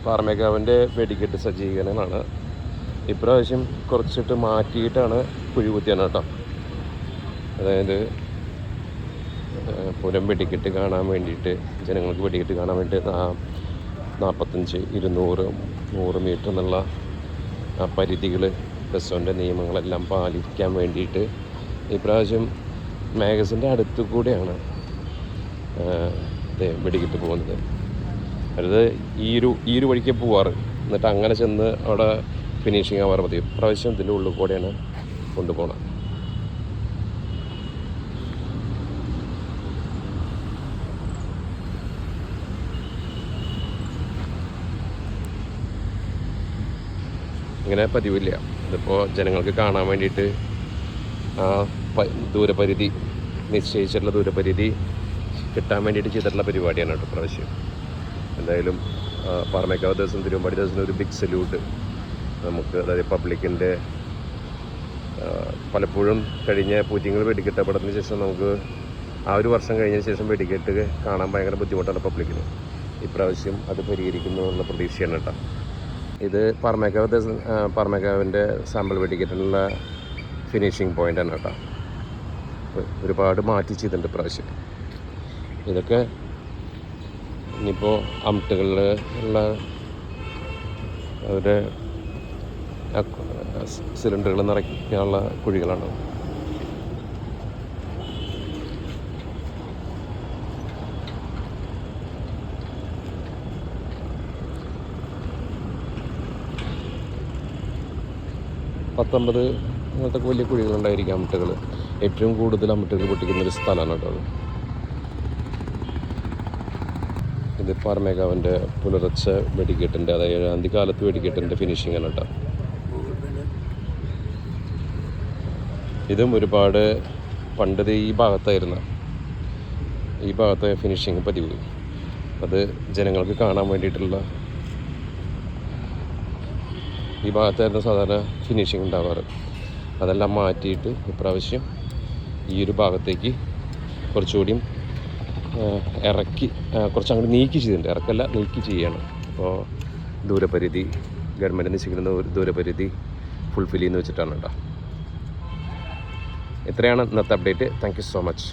പാറമേക്കാവിൻ്റെ വെടിക്കെട്ട് സജ്ജീകരണമാണ്. ഇപ്രാവശ്യം കുറച്ചിട്ട് മാറ്റിയിട്ടാണ് കുഴി കുത്തിയാണ് കേട്ടോ. അതായത് പൂരം വെടിക്കെട്ട് കാണാൻ വേണ്ടിയിട്ട്, ജനങ്ങൾക്ക് വെടിക്കെട്ട് കാണാൻ വേണ്ടിയിട്ട് 45, 200, 100 മീറ്റർ എന്നുള്ള ആ പരിധികൾ, ബസ്സോൻ്റെ നിയമങ്ങളെല്ലാം പാലിക്കാൻ വേണ്ടിയിട്ട് ഇപ്രാവശ്യം മാഗസിൻ്റെ അടുത്തു കൂടെയാണ് വെടിക്കെട്ട് പോകുന്നത്. അത് ഈ ഒരു വഴിക്ക് പോവാറ്, എന്നിട്ട് അങ്ങനെ ചെന്ന് അവിടെ ഫിനിഷിങ് ആവാറ് മതി. ഇപ്രാവശ്യം ഇതിൻ്റെ ഉള്ളിൽ കൂടെയാണ് കൊണ്ടുപോകണം. ഇങ്ങനെ പതിവില്ല. ഇതിപ്പോൾ ജനങ്ങൾക്ക് കാണാൻ വേണ്ടിയിട്ട് ആ ദൂരപരിധി, നിശ്ചയിച്ചിട്ടുള്ള ദൂരപരിധി കിട്ടാൻ വേണ്ടിയിട്ട് ചെയ്തിട്ടുള്ള പരിപാടിയാണ് കേട്ടോ പ്രാവശ്യം. എന്തായാലും പാറമേക്കാവ് ദിവസം, തിരുവമ്പാടി ദിവസം ഒരു ബിഗ് സല്യൂട്ട് നമുക്ക്, അതായത് പബ്ലിക്കിൻ്റെ പലപ്പോഴും കഴിഞ്ഞ പൂറ്റിങ്ങൾ വെടിക്കെട്ടപ്പെടുന്നതിന് ശേഷം നമുക്ക് ആ ഒരു വർഷം കഴിഞ്ഞതിന് ശേഷം വെടിക്കെട്ട് കാണാൻ ഭയങ്കര ബുദ്ധിമുട്ടാണ് പബ്ലിക്കിന്. ഇപ്രാവശ്യം അത് പരിഹരിക്കുന്നു എന്നുള്ള പ്രതീക്ഷയാണ് കേട്ടോ. ഇത് പാറമേക്കാവിൻ്റെ സാമ്പിൾ വെടിക്കെട്ടിനുള്ള ഫിനിഷിങ് പോയിൻ്റാണ് കേട്ടോ. ഒരുപാട് മാറ്റി ചെയ്തിട്ടുണ്ട് ഇപ്രാവശ്യം. ഇതൊക്കെ ഇനിയിപ്പോൾ അമിട്ടുകളിൽ ഉള്ള അവരുടെ സിലിണ്ടറുകൾ നിറയ്ക്കാനുള്ള കുഴികളാണ്. പത്തൊമ്പത് അങ്ങനത്തെ വലിയ കുഴികളുണ്ടായിരിക്കും അമിട്ടുകൾ. ഏറ്റവും കൂടുതൽ അമിട്ടുകൾ പൊട്ടിക്കുന്നൊരു സ്ഥലമാണ് കേട്ടോ അത്. ഇത് പാറമേക്കാവിൻ്റെ പുലർച്ച വെടിക്കെട്ടിൻ്റെ, അതായത് അന്തിക്കാലത്ത് വെടിക്കെട്ടിൻ്റെ ഫിനിഷിംഗ് ആണ് കേട്ടോ. ഇതും ഒരുപാട് പണ്ടത് ഈ ഭാഗത്തെ ഫിനിഷിങ് പതിവ്. അത് ജനങ്ങൾക്ക് കാണാൻ വേണ്ടിയിട്ടുള്ള, ഈ ഭാഗത്തായിരുന്നു സാധാരണ ഫിനിഷിങ് ഉണ്ടാവാറ്. അതെല്ലാം മാറ്റിയിട്ട് ഇപ്രാവശ്യം ഈ ഒരു ഭാഗത്തേക്ക് കുറച്ചുകൂടിയും ഇറക്കി, കുറച്ചങ്ങോട്ട് നീക്കി ചെയ്തിട്ടുണ്ട്. ഇറക്കല്ല, നീക്കി ചെയ്യണം. അപ്പോൾ ദൂരപരിധി, ഗവൺമെൻറ് നിശ്ചയിക്കുന്ന ദൂരപരിധി ഫുൾഫിൽ ചെയ്യുന്ന വെച്ചിട്ടാണ് കേട്ടോ. ഇത്രയാണ് ഇന്നത്തെ update. Thank you so much.